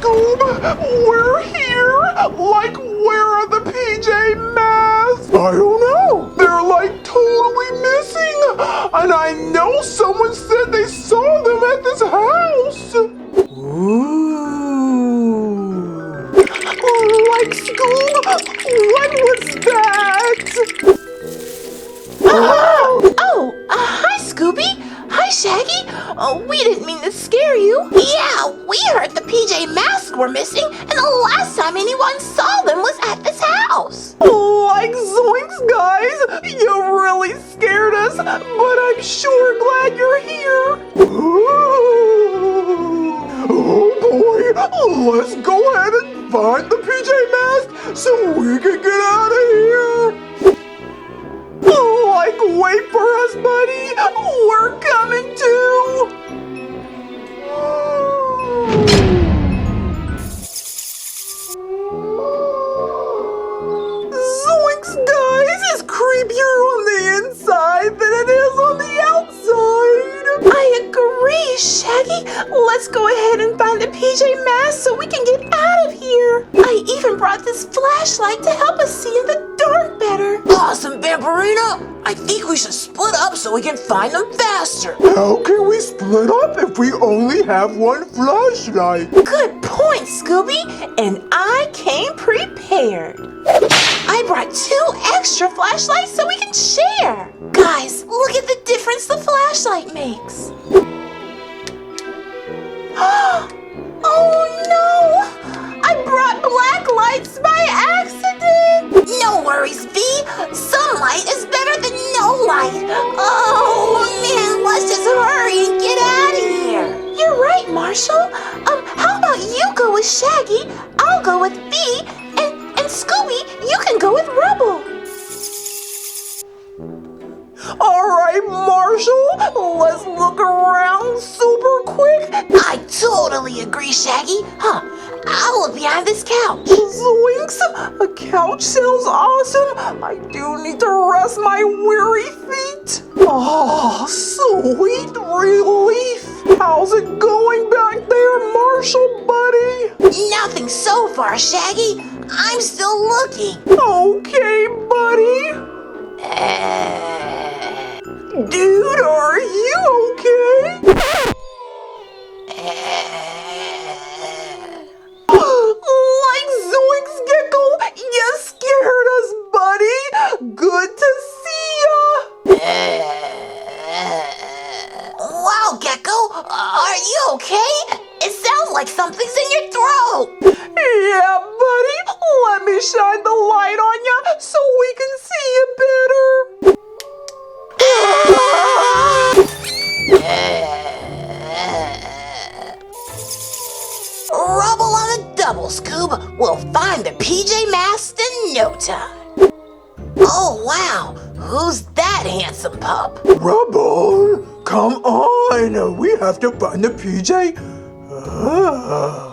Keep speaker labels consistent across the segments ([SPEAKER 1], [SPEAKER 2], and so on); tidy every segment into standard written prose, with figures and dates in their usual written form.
[SPEAKER 1] Scoob! We're here! Like, where are the PJ Masks? I don't know. They're like totally missing. And I know someone said they saw them at this house. Ooh. Like Scoob? What was that?
[SPEAKER 2] Hi, Scooby. Hi, Shaggy. We didn't mean to scare you. Yeah, we heard the PJ Masks were missing, and the last time anyone saw them was at this house.
[SPEAKER 1] Like zoinks, guys. You really scared us, but I'm sure glad you're here. Oh boy, let's go ahead and find the PJ Masks so we can get out of here. Like, wait for us, buddy. We're coming too. Zoinks, guys. It's creepier on the inside than it is on the outside.
[SPEAKER 2] I agree, Shaggy. Let's go ahead and find the PJ Masks so we can get out of here. I even brought this flashlight to help us see in the dark better.
[SPEAKER 3] Awesome, Vampirina! I think we should split up so we can find them faster.
[SPEAKER 1] How can we split up if we only have one flashlight?
[SPEAKER 2] Good point, Scooby. And I came prepared. I brought 2 extra flashlights so we can share. Guys, look at the difference the flashlight makes. Oh no! I brought black lights by accident!
[SPEAKER 3] No worries, V. Some light is better than no light. Oh man, let's just hurry and get out of here.
[SPEAKER 2] You're right, Marshall. How about you go with Shaggy, I'll go with V, and Scooby, you can go with Rubble.
[SPEAKER 1] All right, Marshall, let's look around super quick.
[SPEAKER 3] I totally agree, Shaggy. I'll look behind this couch.
[SPEAKER 1] Zoinks, a couch sounds awesome. I do need to rest my weary feet. Oh, sweet relief. How's it going back there, Marshall, buddy?
[SPEAKER 3] Nothing so far, Shaggy. I'm still looking.
[SPEAKER 1] Okay, buddy. Dude, are you okay? Like zoinks, Gecko, you scared us, buddy. Good to see ya.
[SPEAKER 3] Wow, Gecko, are you okay? It sounds like something's in your throat.
[SPEAKER 1] Yeah, buddy, let me shine the light on ya so we can see you better.
[SPEAKER 3] Rubble on a double, Scoob. We'll find the PJ Masks in no time. Oh, wow. Who's that handsome pup?
[SPEAKER 1] Rubble, come on. We have to find the PJ.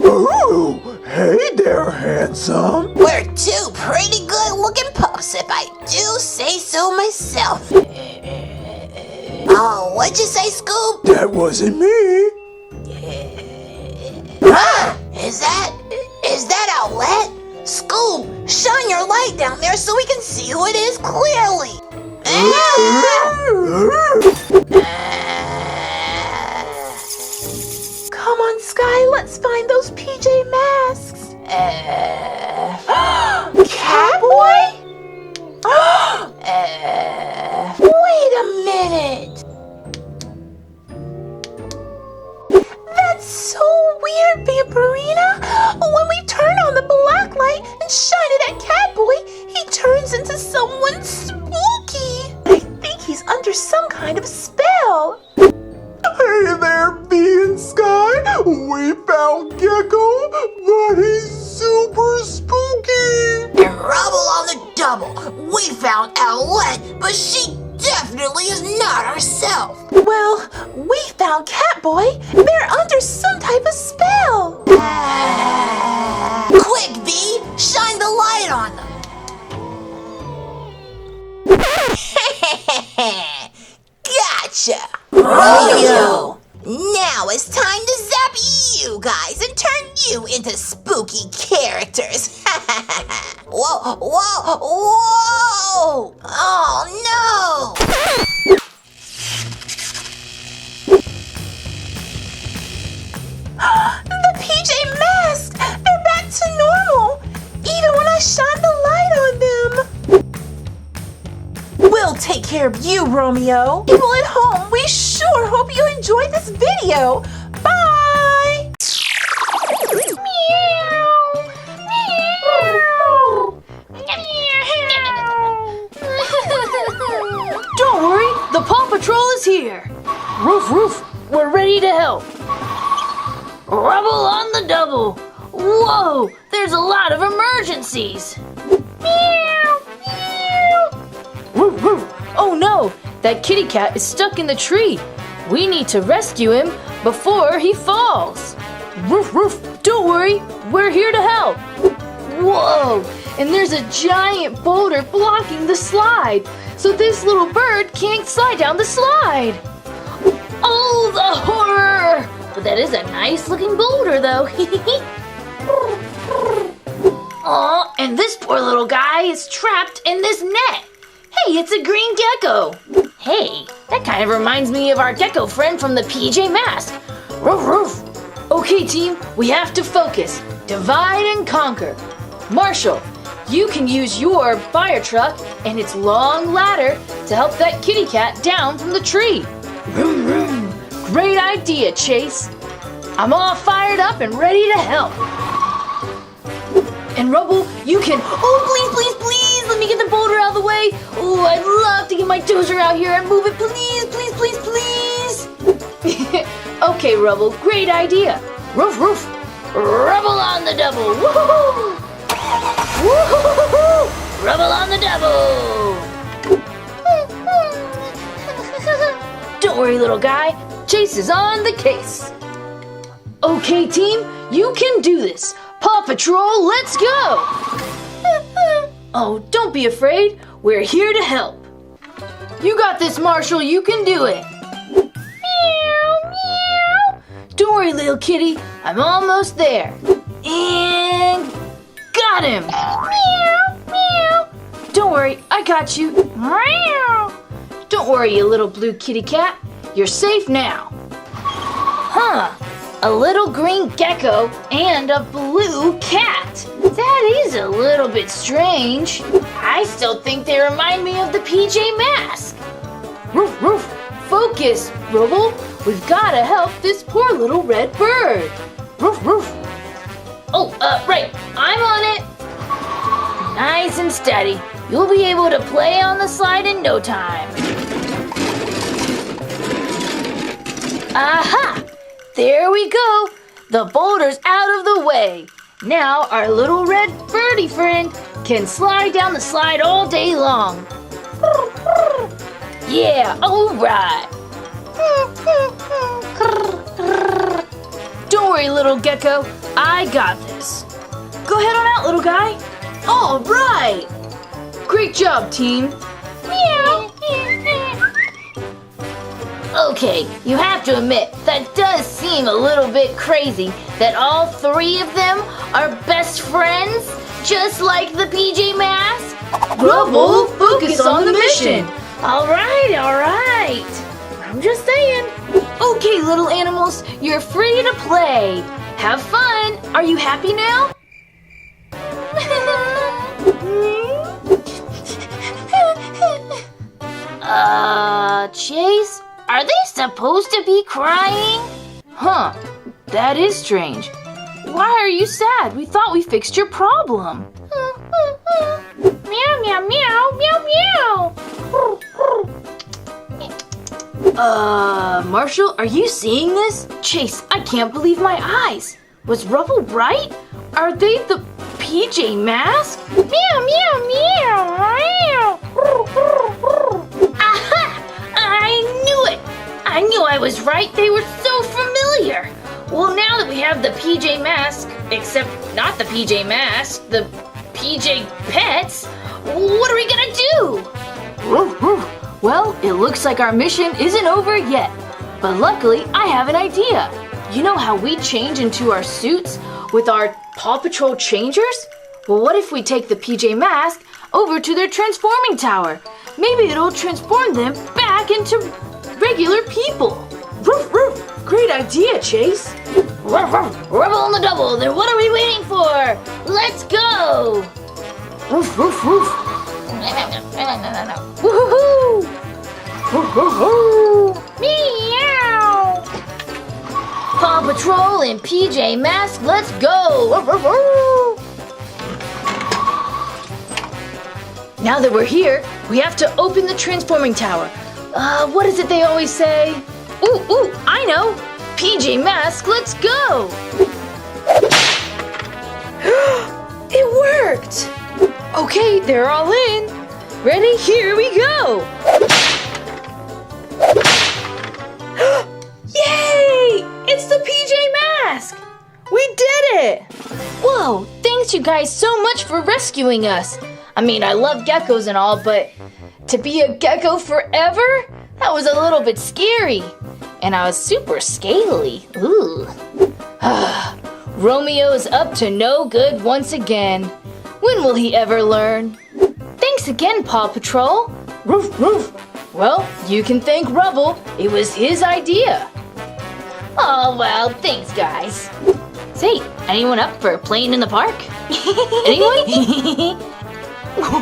[SPEAKER 1] Oh, hey there, handsome.
[SPEAKER 3] We're 2 pretty good-looking pups, if I do say so myself. Oh, what'd you say, Scoob?
[SPEAKER 1] That wasn't me.
[SPEAKER 3] Is that Owlette? Scoob, shine your light down there so we can see who it is clearly.
[SPEAKER 2] Come on, Sky, let's find those PJ Masks. Catboy? Wait a minute. That's so weird, Vampirina. When we turn on the black light and shine it at Catboy, he turns into someone spooky. I think he's under some kind of spell.
[SPEAKER 1] Hey there, B and Sky. We found Gecko, but he's super spooky.
[SPEAKER 3] And Rubble on the double. We found Owlette, but she definitely is not herself.
[SPEAKER 2] Well, we found Catboy. They're under some type of spell.
[SPEAKER 3] Quick, V, shine the light on them. Gotcha! Rodeo! Now it's time to zap you guys and turn you you into spooky characters. Whoa, whoa, whoa! Oh no!
[SPEAKER 2] The PJ Masks! They're back to normal! Even when I shine the light on them! We'll take care of you, Romeo! People at home, we sure hope you enjoyed this video! Bye!
[SPEAKER 4] Don't worry, the Paw Patrol is here! Roof, roof, we're ready to help! Rubble on the double! Whoa, there's a lot of emergencies! Meow, meow. Roof, roof. Oh no, that kitty cat is stuck in the tree. We need to rescue him before he falls. Roof, roof, don't worry, we're here to help. Whoa, and there's a giant boulder blocking the slide, so this little bird can't slide down the slide. Oh, the horror! But that is a nice looking boulder though. Aw, and this poor little guy is trapped in this net. Hey, it's a green gecko. Hey, that kind of reminds me of our gecko friend from the PJ Mask. Roof, roof. Okay, team, we have to focus. Divide and conquer. Marshall, you can use your fire truck and its long ladder to help that kitty cat down from the tree. Vroom, vroom. Great idea, Chase. I'm all fired up and ready to help. And Rubble, you can... Oh, please, please, please, let me get the boulder out of the way. Oh, I'd love to get my dozer out here and move it. Please, please, please, please. Okay, Rubble, great idea. Roof, roof. Rubble on the double. Woohoo! Woohoo! Rubble on the double. Don't worry, little guy. Chase is on the case. Okay, team, you can do this. Paw Patrol, let's go! Oh, don't be afraid. We're here to help. You got this, Marshall. You can do it. Meow, meow. Don't worry, little kitty. I'm almost there. And got him. Meow, meow. Don't worry, I got you. Meow. Don't worry, you little blue kitty cat. You're safe now. Huh. A little green gecko and a blue cat. That is a little bit strange. I still think they remind me of the PJ Mask. Roof, roof. Focus, Rubble. We've got to help this poor little red bird. Roof, roof. Oh, right. I'm on it. Nice and steady. You'll be able to play on the slide in no time. Aha! There we go. The boulder's out of the way. Now our little red birdie friend can slide down the slide all day long. Yeah, all right. Don't worry, little gecko. I got this. Go ahead on out, little guy. All right. Great job, team. Meow. Okay, you have to admit, that does seem a little bit crazy that all three of them are best friends, just like the PJ Mask. Rubble, focus on the mission. All right. I'm just saying. Okay, little animals, you're free to play. Have fun. Are you happy now? Chase? Are they supposed to be crying? Huh, that is strange. Why are you sad? We thought we fixed your problem. Meow, meow, meow, meow, meow. Marshall, are you seeing this? Chase, I can't believe my eyes. Was Rubble right? Are they the PJ Mask? Meow, meow, meow, meow. Aha! I knew it! I knew I was right. They were so familiar. Well, now that we have the PJ Mask, except not the PJ Mask, the PJ Pets, what are we gonna do? Well, it looks like our mission isn't over yet. But luckily, I have an idea. You know how we change into our suits? with our Paw Patrol changers? Well, what if we take the PJ Masks over to their transforming tower? Maybe it'll transform them back into regular people.
[SPEAKER 1] Roof, roof. Great idea, Chase.
[SPEAKER 4] Rubble on the double, then what are we waiting for? Let's go!
[SPEAKER 1] Roof, roof, roof.
[SPEAKER 4] Woohoo! Woohoo! Meow! Paw Patrol and PJ Masks, let's go! Now that we're here, we have to open the transforming tower. What is it they always say? Ooh, I know! PJ Masks, let's go! It worked! Okay, they're all in. Ready? Here we go! Yay! It's the PJ Mask! We did it! Whoa, thanks you guys so much for rescuing us. I mean, I love geckos and all, but to be a gecko forever? That was a little bit scary. And I was super scaly. Ooh. Romeo is up to no good once again. When will he ever learn? Thanks again, Paw Patrol.
[SPEAKER 1] Roof, roof.
[SPEAKER 4] Well, you can thank Rubble. It was his idea. Oh, well, thanks, guys. Say, anyone up for playing in the park? Anyone?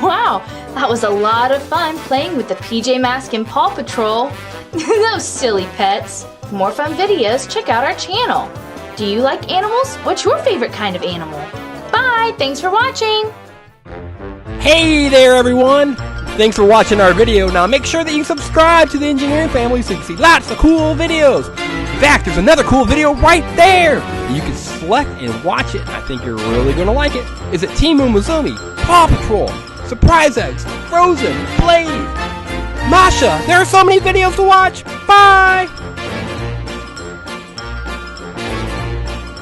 [SPEAKER 4] Wow, that was a lot of fun playing with the PJ Masks and Paw Patrol. Those silly pets. For more fun videos, check out our channel. Do you like animals? What's your favorite kind of animal? Bye, thanks for watching.
[SPEAKER 5] Hey there, everyone! Thanks for watching our video. Now make sure that you subscribe to the Engineering Family so you can see lots of cool videos. In fact, there's another cool video right there. You can select and watch it. I think you're really going to like it. Is it Team Umizoomi, Paw Patrol, Surprise Eggs, Frozen, Blade, Masha? There are so many videos to watch. Bye!